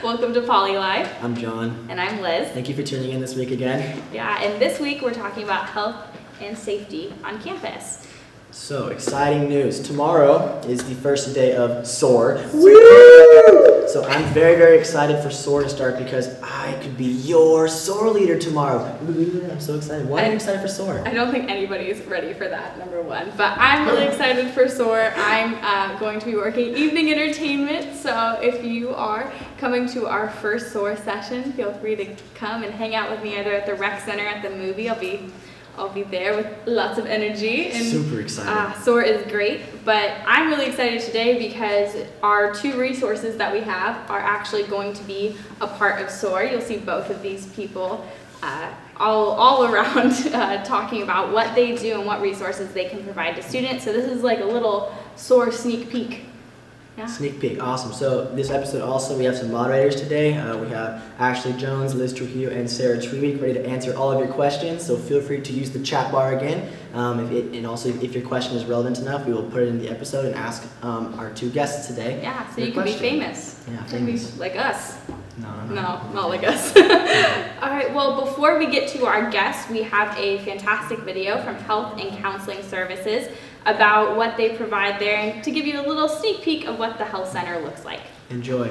Welcome to Poly Life. I'm John. And I'm Liz. Thank you for tuning in this week again. Yeah, and this week we're talking about health and safety on campus. So, exciting news. Tomorrow is the first day of SOAR. Woo! So I'm very excited for SOAR to start because I could be your SOAR leader tomorrow. I'm so excited. Why are you excited for SOAR? I don't think anybody's ready for that, number one. But I'm really excited for SOAR. I'm going to be working evening entertainment. So if you are coming to our first SOAR session, feel free to come and hang out with me either at the rec center, at the movie. I'll be there with lots of energy. And, super excited. SOAR is great, but I'm really excited today because our two resources that we have are actually going to be a part of SOAR. You'll see both of these people all around talking about what they do and what resources they can provide to students. So this is like a little SOAR sneak peek. Yeah. Sneak peek, awesome. So this episode also, we have some moderators today. We have Ashley Jones, Liz Trujillo, and Sarah Trewick ready to answer all of your questions. So feel free to use the chat bar again. And also, if your question is relevant enough, we will put it in the episode and ask our two guests today. Yeah, so you can be famous. Yeah, famous. You can be like us. No, not like us. All right, well, before we get to our guests, we have a fantastic video from Health and Counseling Services about what they provide there and to give you a little sneak peek of what the health center looks like. Enjoy.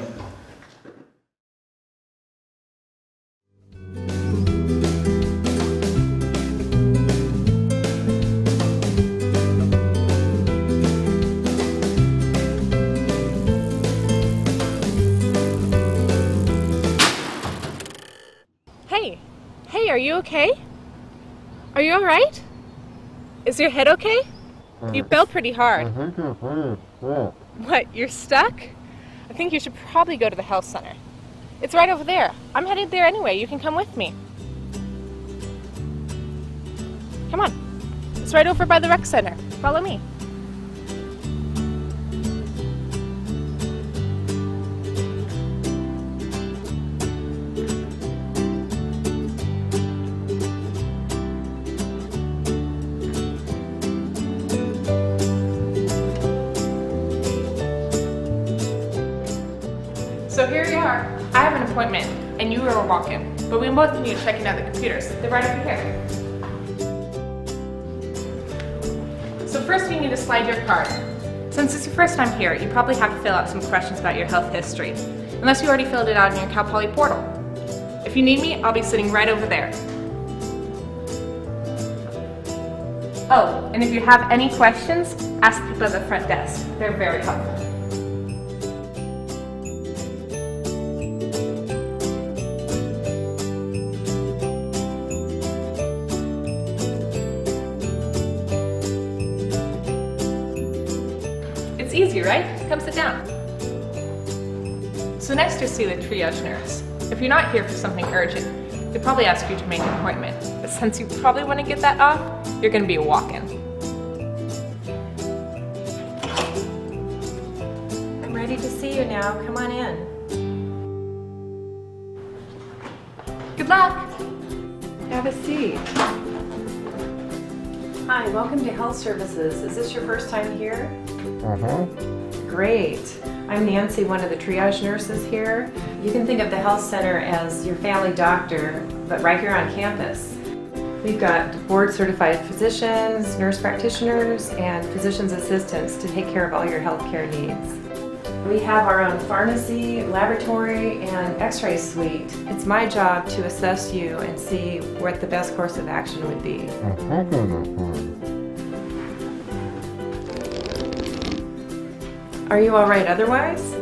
Hey, are you okay? Are you alright? Is your head okay? You fell pretty hard. What, you're stuck? I think you should probably go to the health center. It's right over there. I'm headed there anyway. You can come with me. Come on. It's right over by the rec center. Follow me. So here you are. I have an appointment, and you are walking, but we both need checking out the computers. They're right over here. So first you need to slide your card. Since it's your first time here, you probably have to fill out some questions about your health history, unless you already filled it out in your Cal Poly portal. If you need me, I'll be sitting right over there. Oh, and if you have any questions, ask people at the front desk. They're very helpful. It's easy, right? Come sit down. So next you'll see the triage nurse. If you're not here for something urgent, they'll probably ask you to make an appointment. But since you probably want to get that off, you're going to be walking. I'm ready to see you now. Come on in. Good luck! Have a seat. Hi, welcome to Health Services. Is this your first time here? Great. I'm Nancy, one of the triage nurses here. You can think of the health center as your family doctor, but right here on campus. We've got board-certified physicians, nurse practitioners, and physician's assistants to take care of all your healthcare needs. We have our own pharmacy, laboratory, and x-ray suite. It's my job to assess you and see what the best course of action would be. Are you all right otherwise?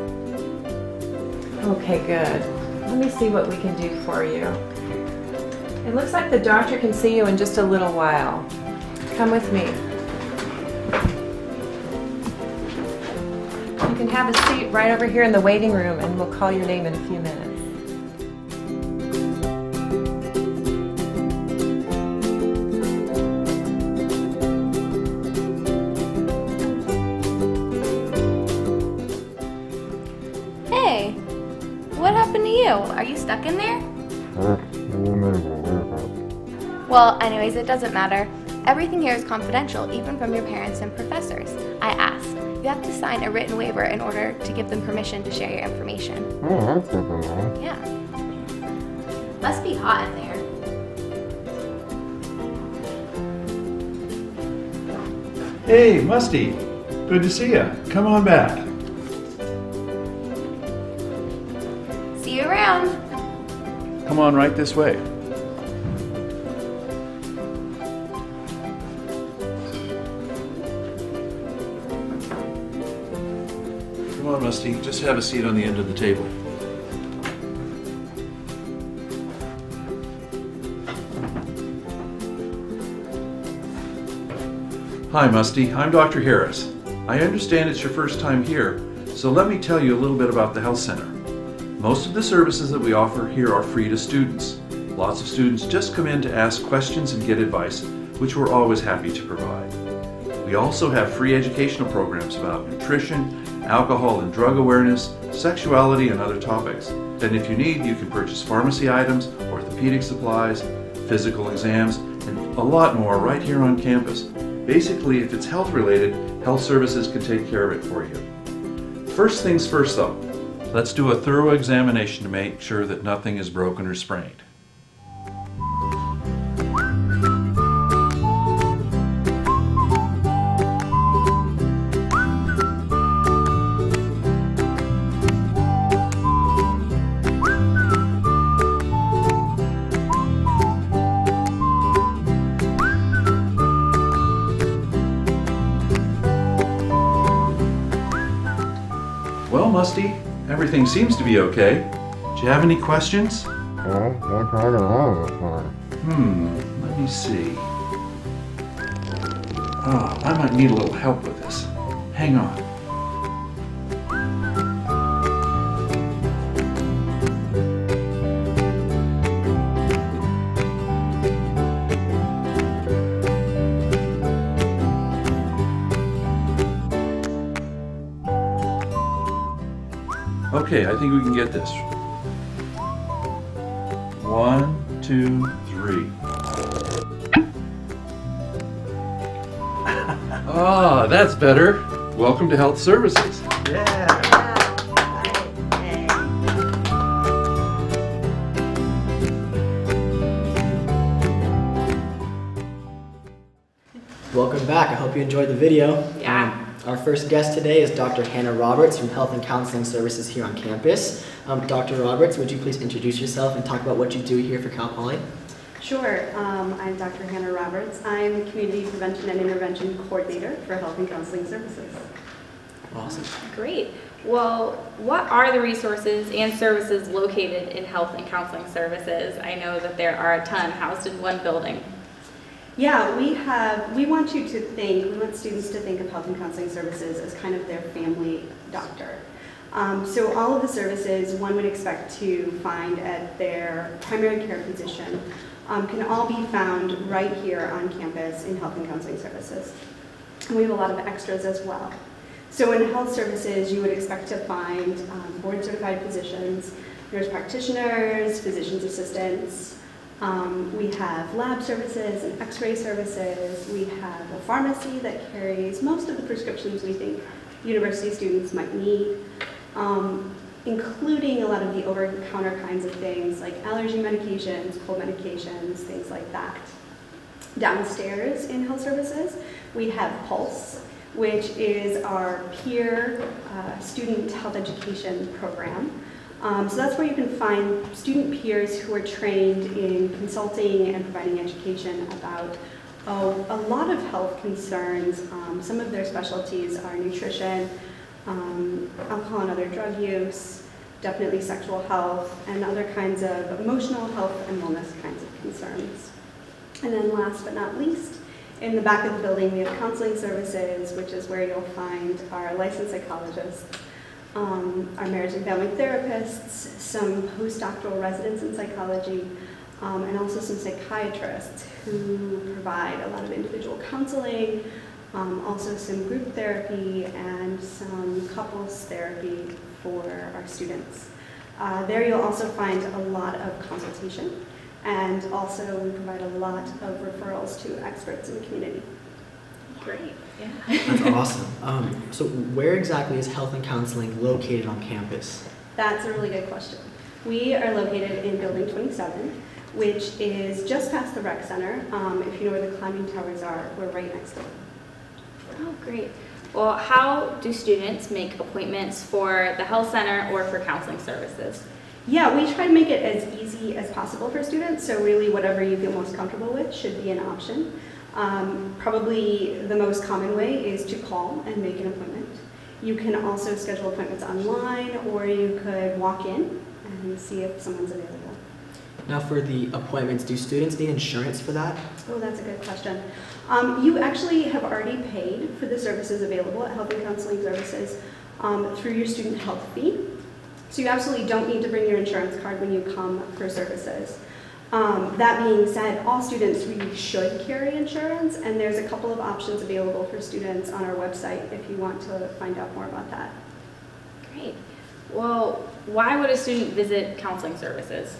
Okay, good. Let me see what we can do for you. It looks like the doctor can see you in just a little while. Come with me. You can have a seat right over here in the waiting room and we'll call your name in a few minutes. Hey, what happened to you? Are you stuck in there? Well, anyways, it doesn't matter. Everything here is confidential, even from your parents and professors. I asked. You have to sign a written waiver in order to give them permission to share your information. Yeah. Must be hot in there. Hey, Musty. Good to see you. Come on back. See you around. Come on right this way. Come on, Musty. Just have a seat on the end of the table. Hi, Musty. I'm Dr. Harris. I understand it's your first time here, so let me tell you a little bit about the health center. Most of the services that we offer here are free to students. Lots of students just come in to ask questions and get advice, which we're always happy to provide. We also have free educational programs about nutrition, alcohol and drug awareness, sexuality, and other topics. And if you need, you can purchase pharmacy items, orthopedic supplies, physical exams, and a lot more right here on campus. Basically, if it's health related, health services can take care of it for you. First things first though, let's do a thorough examination to make sure that nothing is broken or sprained. Well, Musty, everything seems to be okay. Do you have any questions? Let me see. Oh, I might need a little help with this. Hang on. Okay, I think we can get this. 1, 2, 3. Ah, that's better. Welcome to Health Services. Yeah. Welcome back. I hope you enjoyed the video. Yeah. Our first guest today is Dr. Hannah Roberts from Health and Counseling Services here on campus. Dr. Roberts, would you please introduce yourself and talk about what you do here for Cal Poly? Sure. I'm Dr. Hannah Roberts. I'm Community Prevention and Intervention Coordinator for Health and Counseling Services. Awesome. Great. Well, what are the resources and services located in Health and Counseling Services? I know that there are a ton housed in one building. Yeah, we want students to think of Health and Counseling Services as kind of their family doctor. So all of the services one would expect to find at their primary care physician can all be found right here on campus in Health and Counseling Services. And we have a lot of extras as well. So in health services, you would expect to find board certified physicians, nurse practitioners, physician's assistants. We have lab services and x-ray services. We have a pharmacy that carries most of the prescriptions we think university students might need, including a lot of the over-the-counter kinds of things like allergy medications, cold medications, things like that. Downstairs in health services, we have Pulse, which is our peer student health education program. So that's where you can find student peers who are trained in consulting and providing education about a lot of health concerns. Some of their specialties are nutrition, alcohol and other drug use, definitely sexual health, and other kinds of emotional health and wellness kinds of concerns. And then last but not least, in the back of the building, we have counseling services, which is where you'll find our licensed psychologists, our marriage and family therapists, some postdoctoral residents in psychology, and also some psychiatrists who provide a lot of individual counseling, also some group therapy and some couples therapy for our students. There you'll also find a lot of consultation, and also we provide a lot of referrals to experts in the community. Great. Yeah. That's awesome. So where exactly is health and counseling located on campus? That's a really good question. We are located in Building 27, which is just past the rec center. If you know where the climbing towers are, we're right next door. Oh, great. Well, how do students make appointments for the health center or for counseling services? Yeah, we try to make it as easy as possible for students, so really whatever you feel most comfortable with should be an option. Probably the most common way is to call and make an appointment. You can also schedule appointments online, or you could walk in and see if someone's available. Now for the appointments, do students need insurance for that? Oh, that's a good question. You actually have already paid for the services available at Health and Counseling Services through your student health fee. So you absolutely don't need to bring your insurance card when you come for services. That being said, all students really should carry insurance, and there's a couple of options available for students on our website if you want to find out more about that. Great. Well, why would a student visit counseling services?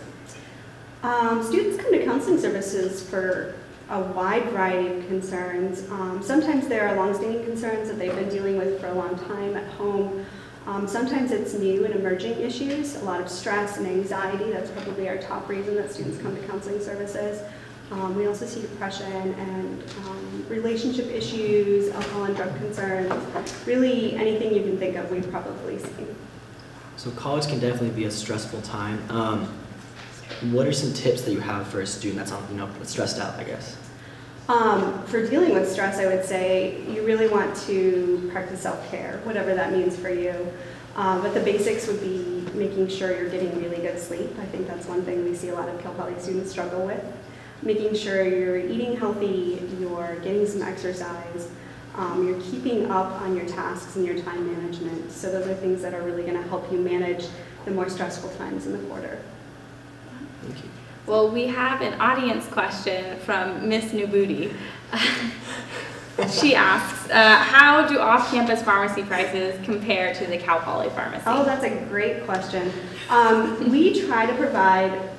Students come to counseling services for a wide variety of concerns. Sometimes there are longstanding concerns that they've been dealing with for a long time at home. Sometimes it's new and emerging issues, a lot of stress and anxiety. That's probably our top reason that students come to counseling services. We also see depression and relationship issues, alcohol and drug concerns. Really anything you can think of, we've probably seen. So college can definitely be a stressful time. What are some tips that you have for a student that's stressed out, I guess? For dealing with stress, I would say you really want to practice self-care, whatever that means for you. But the basics would be making sure you're getting really good sleep. I think that's one thing we see a lot of Cal Poly students struggle with. Making sure you're eating healthy, you're getting some exercise, you're keeping up on your tasks and your time management. So those are things that are really going to help you manage the more stressful times in the quarter. Thank you. Well, we have an audience question from Miss Nubuti. She asks, how do off-campus pharmacy prices compare to the Cal Poly pharmacy? Oh, that's a great question. We try to provide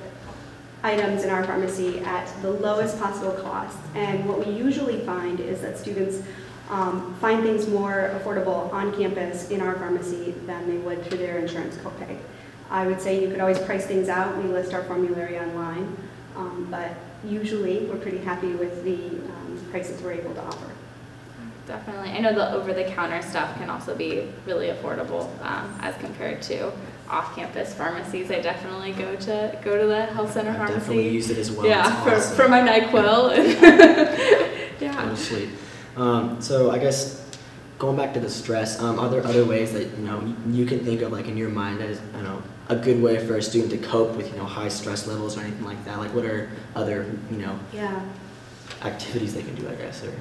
items in our pharmacy at the lowest possible cost, and what we usually find is that students find things more affordable on campus in our pharmacy than they would through their insurance copay. I would say you could always price things out. We list our formulary online, but usually we're pretty happy with the prices we're able to offer. Definitely. I know the over-the-counter stuff can also be really affordable as compared to off-campus pharmacies. I definitely go to the health center pharmacy. I definitely use it as well. Yeah, awesome. for my NyQuil. Yeah. Go to sleep. So I guess going back to the stress, are there other ways that you can think of, like in your mind, that is a good way for a student to cope with high stress levels or anything like that? Like what are other activities they can do, I guess, or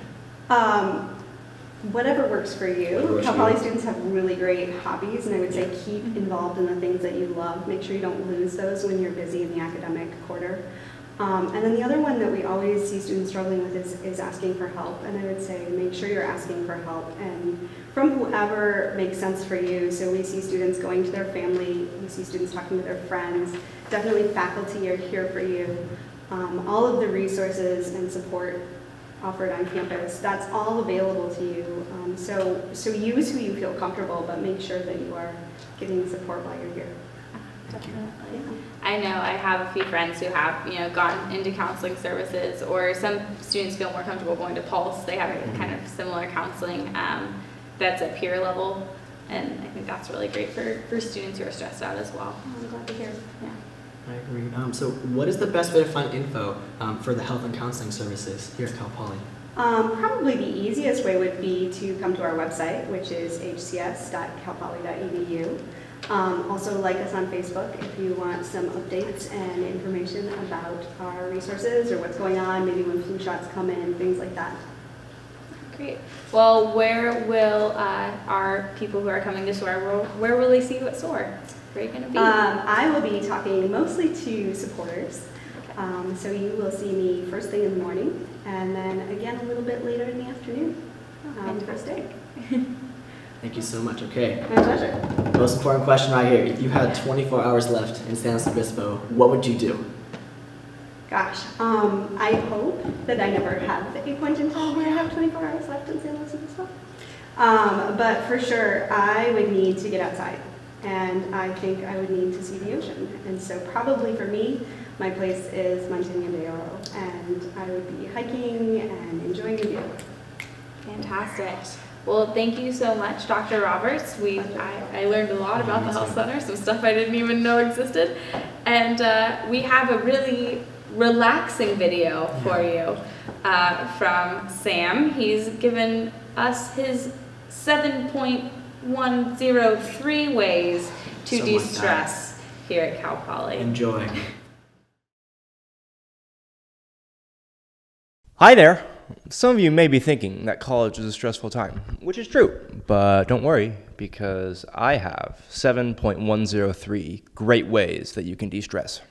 whatever works for you. Cal Poly students have really great hobbies, and I would say keep involved in the things that you love. Make sure you don't lose those when you're busy in the academic quarter. And then the other one that we always see students struggling with is asking for help. And I would say make sure you're asking for help, and from whoever makes sense for you. So we see students going to their family, we see students talking to their friends. Definitely faculty are here for you. All of the resources and support offered on campus, that's all available to you. So use who you feel comfortable, but make sure that you are getting support while you're here. Definitely. I know I have a few friends who have, gone into counseling services, or some students feel more comfortable going to Pulse. They have a kind of similar counseling that's at peer level, and I think that's really great for students who are stressed out as well. I'm glad to hear. Yeah. I agree. So what is the best way to find info for the health and counseling services here at Cal Poly? Probably the easiest way would be to come to our website, which is hcs.calpoly.edu. Also like us on Facebook if you want some updates and information about our resources or what's going on, maybe when flu shots come in, things like that. Great. Well, where will our people who are coming to SOAR, where will they see you at SOAR? Where are you going to be? I will be talking mostly to supporters. So you will see me first thing in the morning and then again a little bit later in the afternoon. First day. Thank you so much. Okay. My pleasure. Most important question right here. If you had 24 hours left in San Luis Obispo, what would you do? Gosh, I hope that I never have a point in time where I have 24 hours left in San Luis Obispo. But for sure, I would need to get outside. And I think I would need to see the ocean. And so probably for me, my place is Montana de Oro. And I would be hiking and enjoying the view. Fantastic. Well, thank you so much, Dr. Roberts. I learned a lot about the health center, some stuff I didn't even know existed. And we have a really relaxing video for you from Sam. He's given us his 7.103 ways to de-stress here at Cal Poly. Enjoy. Hi there. Some of you may be thinking that college is a stressful time, which is true, but don't worry because I have 7.103 great ways that you can de-stress.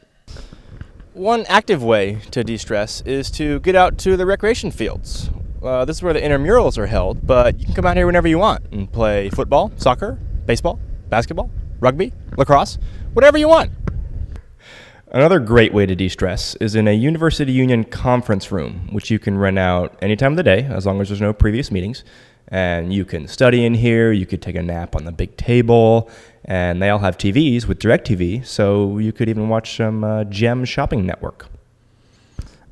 One active way to de-stress is to get out to the recreation fields. This is where the intramurals are held, but you can come out here whenever you want and play football, soccer, baseball, basketball, rugby, lacrosse, whatever you want. Another great way to de-stress is in a University Union conference room, which you can rent out any time of the day, as long as there's no previous meetings. And you can study in here, you could take a nap on the big table, and they all have TVs with DirecTV, so you could even watch some GEM Shopping Network.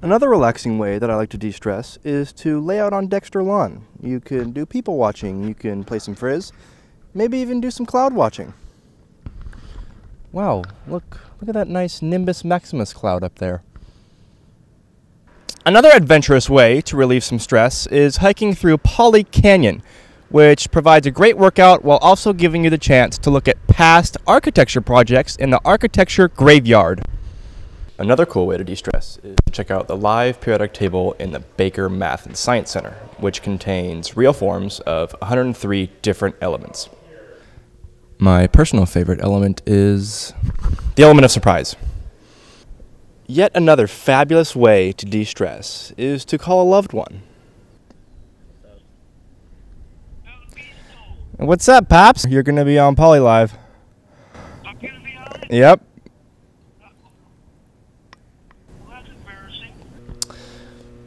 Another relaxing way that I like to de-stress is to lay out on Dexter Lawn. You can do people watching, you can play some frizz, maybe even do some cloud watching. Wow, look at that nice Nimbus Maximus cloud up there. Another adventurous way to relieve some stress is hiking through Poly Canyon, which provides a great workout while also giving you the chance to look at past architecture projects in the architecture graveyard. Another cool way to de-stress is to check out the live periodic table in the Baker Math and Science Center, which contains real forms of 103 different elements. My personal favorite element is the element of surprise. Yet another fabulous way to de-stress is to call a loved one. What's up, Pops? You're going to be on Poly Live. I'm going to be on it? Yep. Well, that's embarrassing.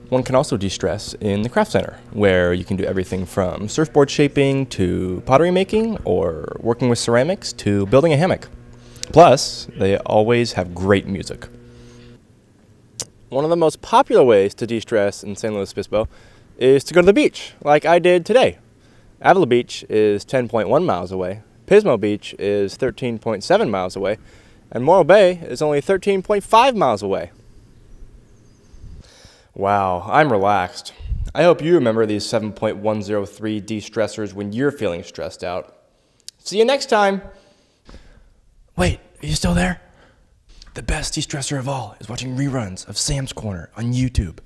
One can also de-stress in the craft center, where you can do everything from surfboard shaping to pottery making, or working with ceramics to building a hammock. Plus, they always have great music. One of the most popular ways to de-stress in San Luis Obispo is to go to the beach, like I did today. Avila Beach is 10.1 miles away, Pismo Beach is 13.7 miles away, and Morro Bay is only 13.5 miles away. Wow, I'm relaxed. I hope you remember these 7.103 de-stressors when you're feeling stressed out. See you next time. Wait, are you still there? The best de-stressor of all is watching reruns of Sam's Corner on YouTube.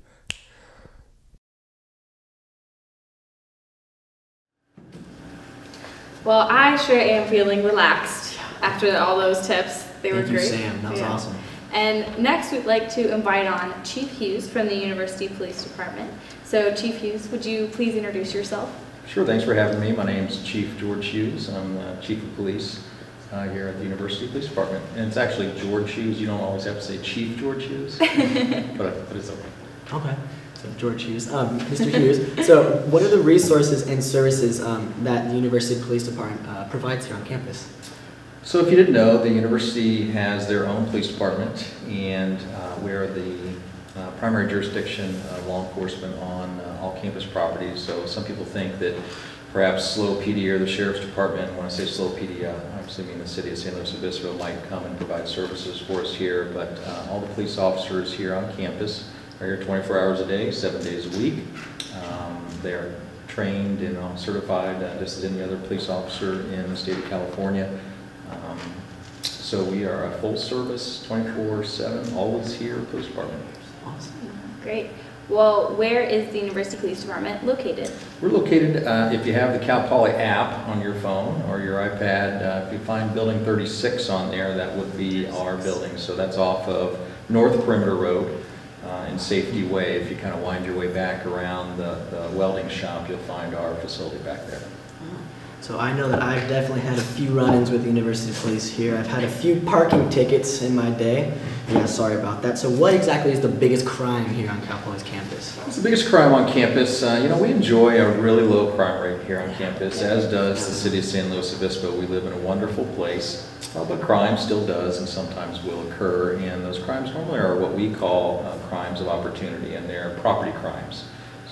Well, I sure am feeling relaxed after all those tips. They were great. Thank you, Sam. That was awesome. And next we'd like to invite on Chief Hughes from the University Police Department. So Chief Hughes, would you please introduce yourself? Sure, thanks for having me. My name's Chief George Hughes. I'm the Chief of Police here at the University Police Department. And it's actually George Hughes. You don't always have to say Chief George Hughes, but it's okay. Okay. So George Hughes. Mr. Hughes, so what are the resources and services that the University Police Department provides here on campus? So if you didn't know, the university has their own police department, and we are the primary jurisdiction of law enforcement on all campus properties. So some people think that perhaps SLO PD or the Sheriff's Department, when I say SLO PD, I'm assuming the city of San Luis Obispo might come and provide services for us here, but all the police officers here on campus are here 24 hours a day, 7 days a week. They are trained and certified just as any other police officer in the state of California. So we are a full service, 24/7, always here, police department. Awesome. Great. Well, where is the University Police Department located? We're located, if you have the Cal Poly app on your phone or your iPad, if you find building 36 on there, that would be our building. So that's off of North Perimeter Road in Safety Way. If you kind of wind your way back around the welding shop, you'll find our facility back there. So I know that I've definitely had a few run-ins with the University Police here. I've had a few parking tickets in my day. Yeah, sorry about that. So what exactly is the biggest crime here on Cal Poly's campus? What's the biggest crime on campus? We enjoy a really low crime rate here on campus, as does the city of San Luis Obispo. We live in a wonderful place, but crime still does and sometimes will occur, and those crimes normally are what we call crimes of opportunity, and they're property crimes.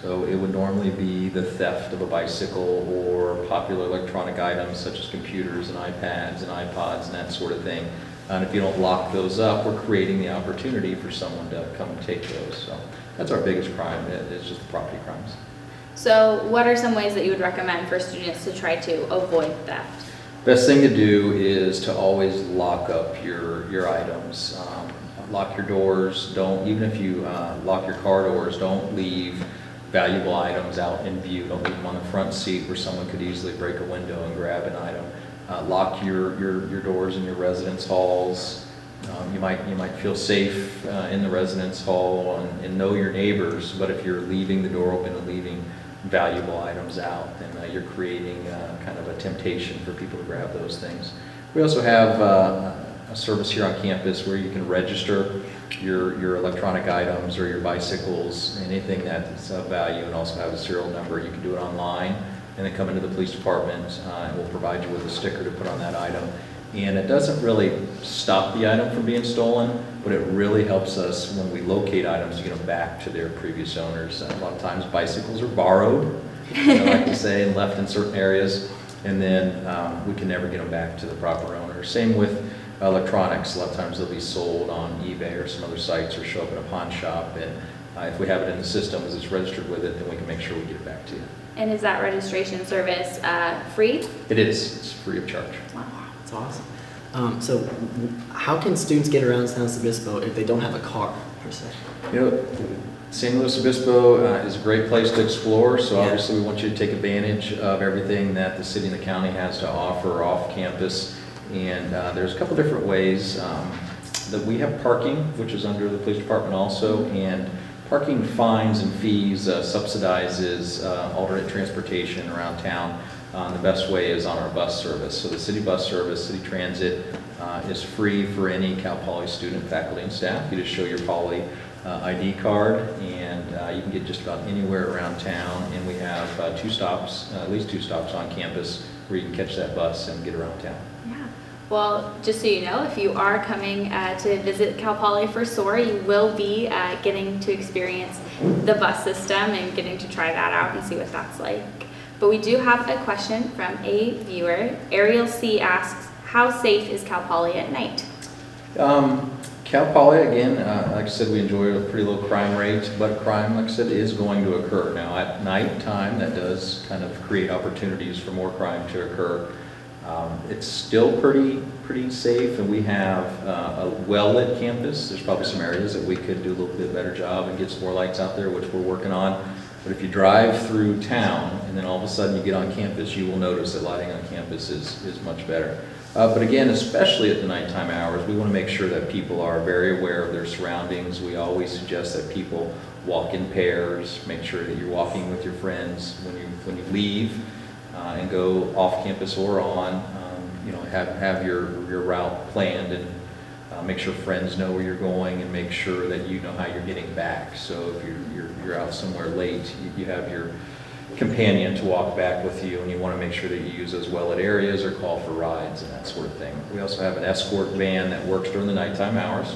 So it would normally be the theft of a bicycle or popular electronic items such as computers and iPads and iPods and that sort of thing. And if you don't lock those up, we're creating the opportunity for someone to come and take those. So that's our biggest crime, it's just the property crimes. So what are some ways that you would recommend for students to try to avoid theft? Best thing to do is to always lock up your items. Lock your doors. Don't, even if you lock your car doors, don't leave valuable items out in view. Don't leave them on the front seat where someone could easily break a window and grab an item. Lock your doors in your residence halls. You might feel safe in the residence hall and know your neighbors, but if you're leaving the door open and leaving valuable items out, then you're creating kind of a temptation for people to grab those things. We also have a service here on campus where you can register your electronic items or your bicycles, anything that's of value, and also have a serial number. You can do it online and then come into the police department and we'll provide you with a sticker to put on that item. And it doesn't really stop the item from being stolen, but it really helps us when we locate items to get them back to their previous owners. A lot of times bicycles are borrowed, I like to say, and left in certain areas, and then we can never get them back to the proper owner. Same with electronics. A lot of times they'll be sold on eBay or some other sites or show up in a pawn shop, and if we have it in the system as it's registered with it, then we can make sure we get it back to you. And is that registration service free? It is. It's free of charge. Wow. That's awesome. So how can students get around San Luis Obispo if they don't have a car, per se? San Luis Obispo is a great place to explore, so obviously we want you to take advantage of everything that the city and the county has to offer off campus. And there's a couple different ways that we have parking, which is under the police department also, and parking fines and fees subsidizes alternate transportation around town. The best way is on our bus service. So the city bus service, city transit, is free for any Cal Poly student, faculty, and staff. You just show your Poly ID card, and you can get just about anywhere around town. And we have 2 stops, at least 2 stops on campus where you can catch that bus and get around town. Yeah. Well, just so you know, if you are coming to visit Cal Poly for SOAR, you will be getting to experience the bus system and getting to try that out and see what that's like. But we do have a question from a viewer. Ariel C asks, how safe is Cal Poly at night? Cal Poly, again, like I said, we enjoy a pretty low crime rate, but crime, like I said, is going to occur. Now, at night time, that does kind of create opportunities for more crime to occur. It's still pretty safe, and we have a well-lit campus. There's probably some areas that we could do a little bit better job and get some more lights out there, which we're working on. But if you drive through town and then all of a sudden you get on campus, you will notice that lighting on campus is much better. But again, especially at the nighttime hours, we want to make sure that people are very aware of their surroundings. We always suggest that people walk in pairs, make sure that you're walking with your friends when you leave and go off campus or on. Have your route planned, and make sure friends know where you're going, and make sure that you know how you're getting back. So if you're out somewhere late, you have your companion to walk back with you, and you want to make sure that you use those well-lit areas or call for rides and that sort of thing. We also have an escort van that works during the nighttime hours.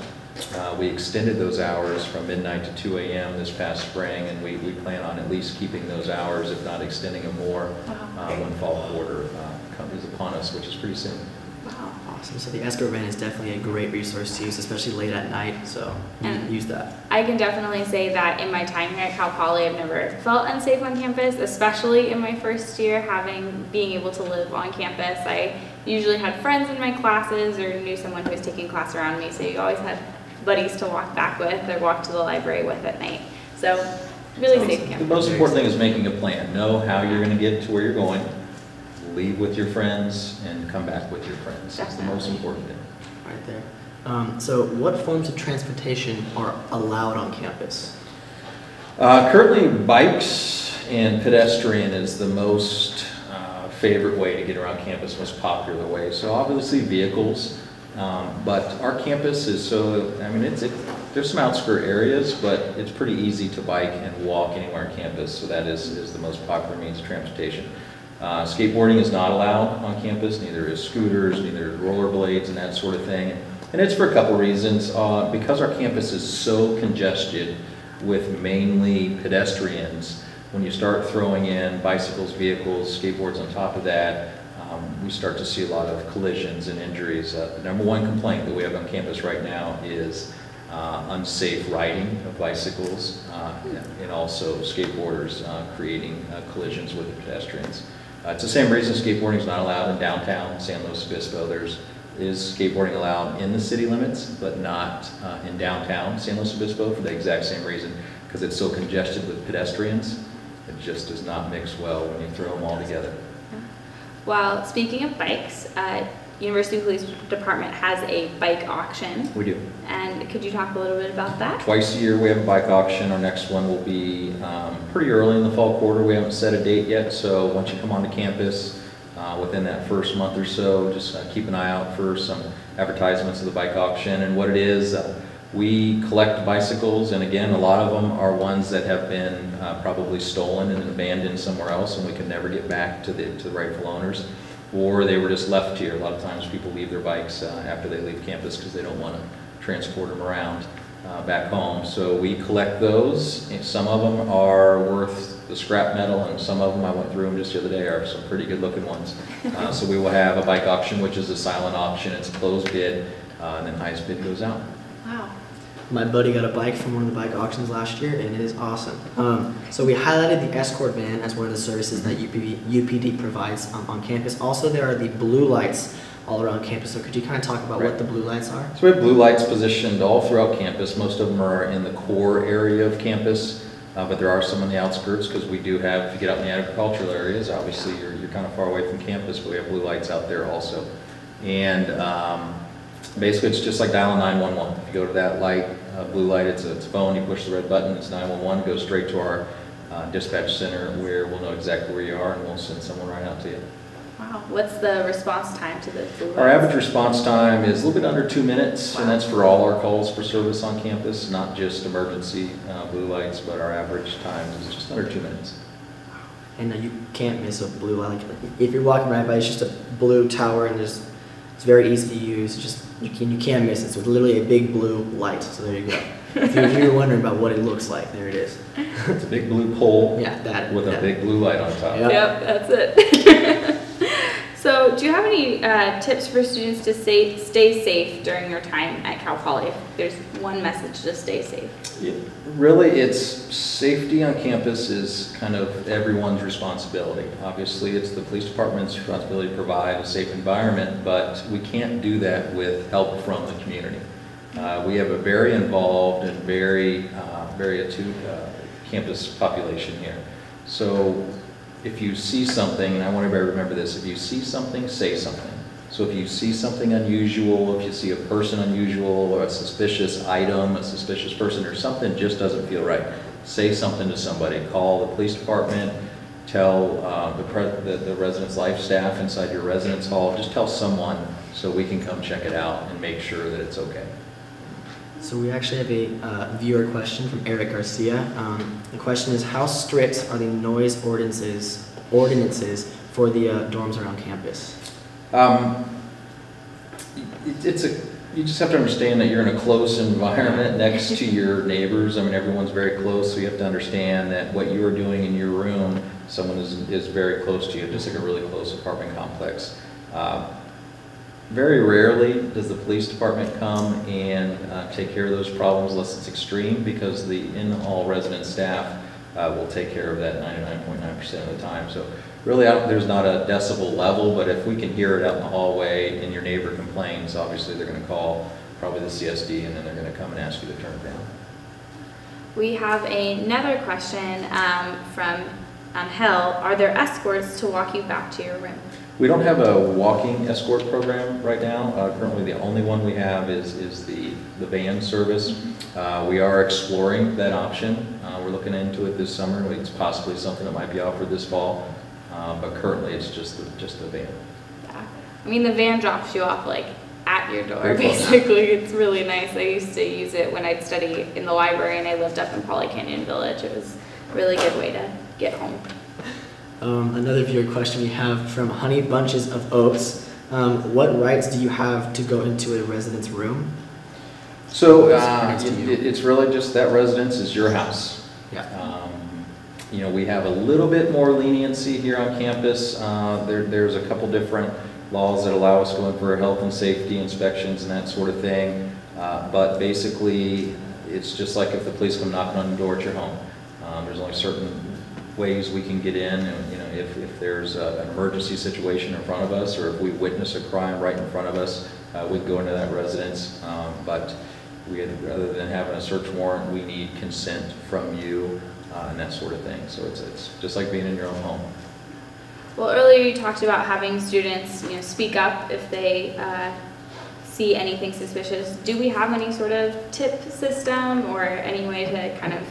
We extended those hours from midnight to 2 a.m. this past spring, and we plan on at least keeping those hours, if not extending them more, when fall quarter is upon us, which is pretty soon. Wow. Awesome. So the escort van is definitely a great resource to use, especially late at night, so use that. I can definitely say that in my time here at Cal Poly, I've never felt unsafe on campus, especially in my first year being able to live on campus. I usually had friends in my classes or knew someone who was taking class around me, so you always had buddies to walk back with or walk to the library with at night. So really safe campus. The most important thing is making a plan. Know how you're going to get to where you're going, leave with your friends, and come back with your friends. That's the most important thing. Right there. So what forms of transportation are allowed on campus? Currently, bikes and pedestrian is the most favorite way to get around campus, most popular way. So obviously vehicles, but our campus is so, I mean, there's some outskirt areas, but it's pretty easy to bike and walk anywhere on campus, so that is the most popular means of transportation. Skateboarding is not allowed on campus, neither is scooters, neither is rollerblades and that sort of thing. And it's for a couple reasons. Because our campus is so congested with mainly pedestrians, when you start throwing in bicycles, vehicles, skateboards on top of that, we start to see a lot of collisions and injuries. The number one complaint that we have on campus right now is unsafe riding of bicycles and also skateboarders creating collisions with the pedestrians. It's the same reason skateboarding is not allowed in downtown San Luis Obispo. Is skateboarding allowed in the city limits, but not in downtown San Luis Obispo for the exact same reason, because it's so congested with pedestrians. It just does not mix well when you throw them all together. Well, speaking of bikes, University Police Department has a bike auction. We do. And could you talk a little bit about that? Twice a year we have a bike auction. Our next one will be pretty early in the fall quarter. We haven't set a date yet, so once you come onto campus, within that first month or so, just keep an eye out for some advertisements of the bike auction. And what it is, we collect bicycles, and again, a lot of them are ones that have been probably stolen and abandoned somewhere else, and we can never get back to the rightful owners, or they were just left here. A lot of times people leave their bikes after they leave campus because they don't want to transport them around back home. So we collect those, and some of them are worth the scrap metal, and some of them, I went through them just the other day, are some pretty good looking ones. So we will have a bike auction, which is a silent auction. It's a closed bid, and then highest bid goes out. Wow. My buddy got a bike from one of the bike auctions last year, and it is awesome. So we highlighted the escort van as one of the services that UPD provides on campus. Also, there are the blue lights all around campus. So could you kind of talk about what the blue lights are? So we have blue lights positioned all throughout campus. Most of them are in the core area of campus, but there are some on the outskirts, because we do have, if you get out in the agricultural areas, obviously you're kind of far away from campus, but we have blue lights out there also. And basically it's just like dialing 911. If you go to that light, blue light, it's a phone, you push the red button, it's 911, goes straight to our dispatch center, where we'll know exactly where you are and we'll send someone right out to you. Wow. What's the response time to the blue lights? Our average response time is a little bit under 2 minutes, and that's for all our calls for service on campus, not just emergency blue lights, but our average time is just under 2 minutes. And you can't miss a blue light. Like, if you're walking right by, it's just a blue tower, and it's very easy to use. It's just you can't miss it. So it's literally a big blue light. So there you go. If you're wondering about what it looks like, there it is. It's a big blue pole with a big blue light on top. Yep, that's it. So do you have any tips for students to stay safe during your time at Cal Poly? If there's one message to stay safe. Yeah, really, it's safety on campus is kind of everyone's responsibility. Obviously, it's the police department's responsibility to provide a safe environment, but we can't do that with help from the community. We have a very involved and very attuned campus population here. So if you see something, and I want everybody to remember this, if you see something, say something. So if you see something unusual, if you see a person unusual, or a suspicious item, a suspicious person, or something just doesn't feel right, say something to somebody. Call the police department, tell the residence life staff inside your residence hall, just tell someone so we can come check it out and make sure that it's okay. So we actually have a viewer question from Eric Garcia. The question is, how strict are the noise ordinances for the dorms around campus? You just have to understand that you're in a close environment next to your neighbors. I mean, everyone's very close, so you have to understand that what you are doing in your room, someone is very close to you, just like a really close apartment complex. Very rarely does the police department come and take care of those problems unless it's extreme, because the in-hall resident staff will take care of that 99.9% of the time. So really, there's not a decibel level, but if we can hear it out in the hallway and your neighbor complains, obviously they're going to call probably the CSD, and then they're going to come and ask you to turn it down. We have another question from Hell. Are there escorts to walk you back to your room? We don't have a walking escort program right now. Currently, the only one we have is the van service. We are exploring that option. We're looking into it this summer. It's possibly something that might be offered this fall, but currently it's just the van. Yeah. I mean, the van drops you off like at your door, Very basically. It's really nice. I used to use it when I'd study in the library, and I lived up in Poly Canyon Village. It was a really good way to get home. Another viewer question we have from Honey Bunches of Oats. What rights do you have to go into a resident's room? So it's really just that residence is your house. Yeah. You know, we have a little bit more leniency here on campus. There's a couple different laws that allow us to go in for health and safety inspections and that sort of thing. But basically, it's just like if the police come knocking on the door at your home. There's only certain ways we can get in, and you know, if there's an emergency situation in front of us, or if we witness a crime right in front of us, we'd go into that residence. But rather than having a search warrant, we need consent from you and that sort of thing. So it's just like being in your own home. Well, earlier you talked about having students, you know, speak up if they see anything suspicious. Do we have any sort of tip system or any way to kind of?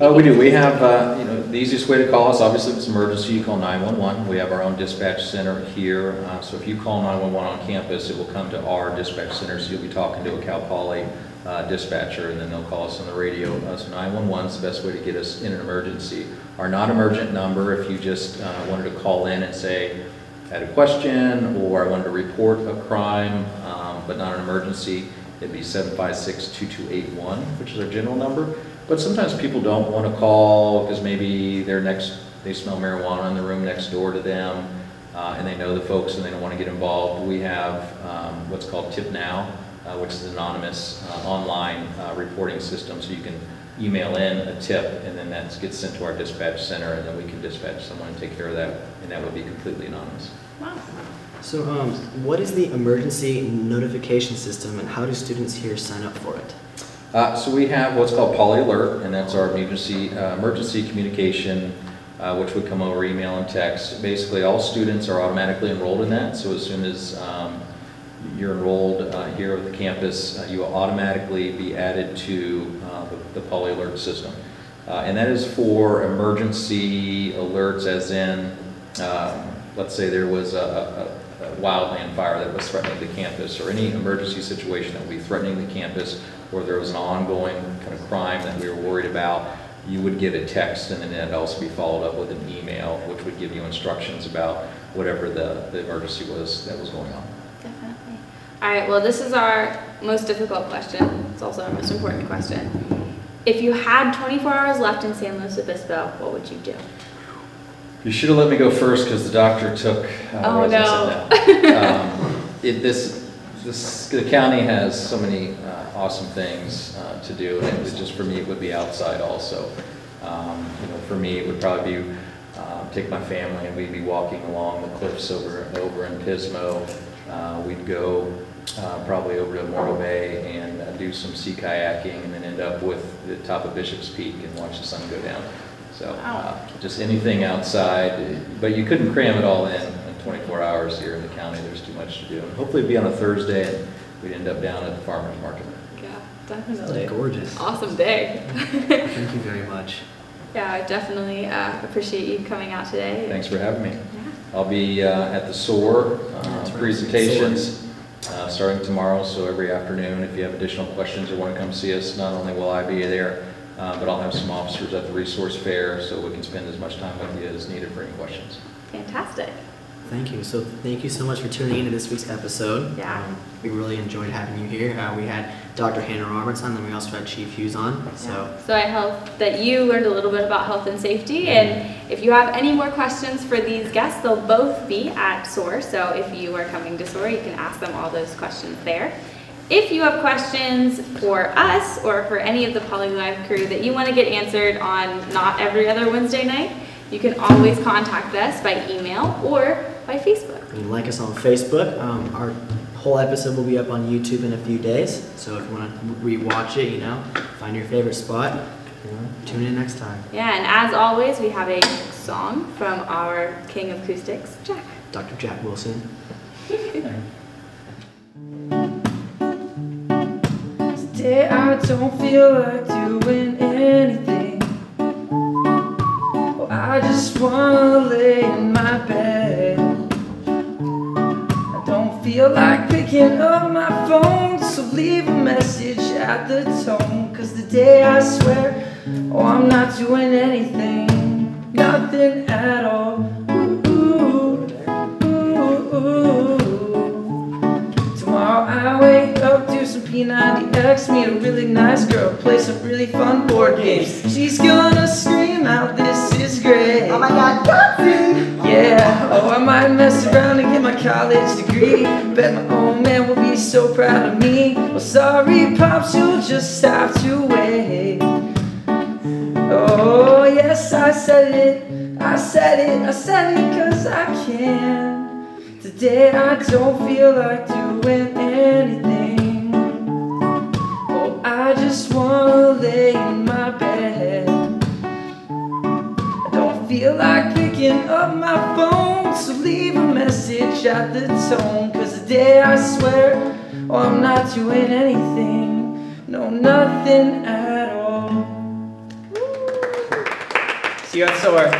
We do. We have, you know, the easiest way to call us, obviously if it's an emergency, you call 911. We have our own dispatch center here. So if you call 911 on campus, it will come to our dispatch center. So you'll be talking to a Cal Poly dispatcher, and then they'll call us on the radio. So 911 is the best way to get us in an emergency. Our non-emergent number, if you just wanted to call in and say, I had a question, or I wanted to report a crime, but not an emergency, it'd be 756-2281, which is our general number. But sometimes people don't want to call because maybe they smell marijuana in the room next door to them, and they know the folks and they don't want to get involved. We have what's called Tip Now, which is an anonymous online reporting system. So you can email in a tip, and then that gets sent to our dispatch center, and then we can dispatch someone and take care of that, and that would be completely anonymous. Wow. So what is the emergency notification system, and how do students here sign up for it? So we have what's called Poly Alert, and that's our emergency communication, which would come over email and text. Basically, all students are automatically enrolled in that. So as soon as you're enrolled here at the campus, you will automatically be added to the Poly Alert system. And that is for emergency alerts, as in, let's say there was a wildland fire that was threatening the campus, or any emergency situation that would be threatening the campus, or there was an ongoing kind of crime that we were worried about, you would get a text, and then it'd also be followed up with an email, which would give you instructions about whatever the emergency was that was going on. Definitely. All right, well, this is our most difficult question. It's also our most important question. If you had 24 hours left in San Luis Obispo, what would you do? You should have let me go first, because the doctor took oh, no. The county has so many awesome things to do, and just for me, it would be outside also. You know, for me, it would probably be take my family, and we'd be walking along the cliffs over in Pismo. We'd go probably over to Morro Bay and do some sea kayaking, and then end up with the top of Bishop's Peak and watch the sun go down. So just anything outside, but you couldn't cram it all in 24 hours here in the county. There's too much to do. And hopefully it'd be on a Thursday, and we'd end up down at the farmer's market. Yeah, definitely. That's gorgeous. Awesome day. Thank you very much. Yeah, I definitely appreciate you coming out today. Thanks for having me. Yeah. I'll be at the SOAR presentations starting tomorrow, so every afternoon. If you have additional questions or want to come see us, not only will I be there, but I'll have some officers at the resource fair, so we can spend as much time with you as needed for any questions. Fantastic. Thank you. So thank you so much for tuning into this week's episode. Yeah. We really enjoyed having you here. We had Dr. Hannah Roberts on, and we also had Chief Hughes on. So I hope that you learned a little bit about health and safety. And if you have any more questions for these guests, they'll both be at SOAR. So if you are coming to SOAR, you can ask them all those questions there. If you have questions for us or for any of the Polylive crew that you want to get answered on not every other Wednesday night, you can always contact us by email or by Facebook. You can like us on Facebook. Our whole episode will be up on YouTube in a few days. So if you want to rewatch it, find your favorite spot, tune in next time. Yeah, and as always, we have a song from our King of Acoustics, Jack. Dr. Jack Wilson. Today I don't feel like doing anything. Oh, I just wanna lay in my bed. I don't feel like picking up my phone, so leave a message at the tone. Cause today I swear, oh, I'm not doing anything, nothing at all. Tomorrow I wake up, do some P90X, meet a really nice girl, play some really fun board games. She's gonna scream out, this is great. Oh my God, Counselling! Yeah, oh, I might mess around and get my college degree. Bet my old man will be so proud of me. Well, sorry, Pops, you'll just have to wait. Oh, yes, I said it, cause I can. Today I don't feel like doing anything. Oh, I just wanna lay in my bed. I don't feel like picking up my phone, so leave a message at the tone. Cause today I swear, oh, I'm not doing anything, no, nothing at all. See you at SOAR.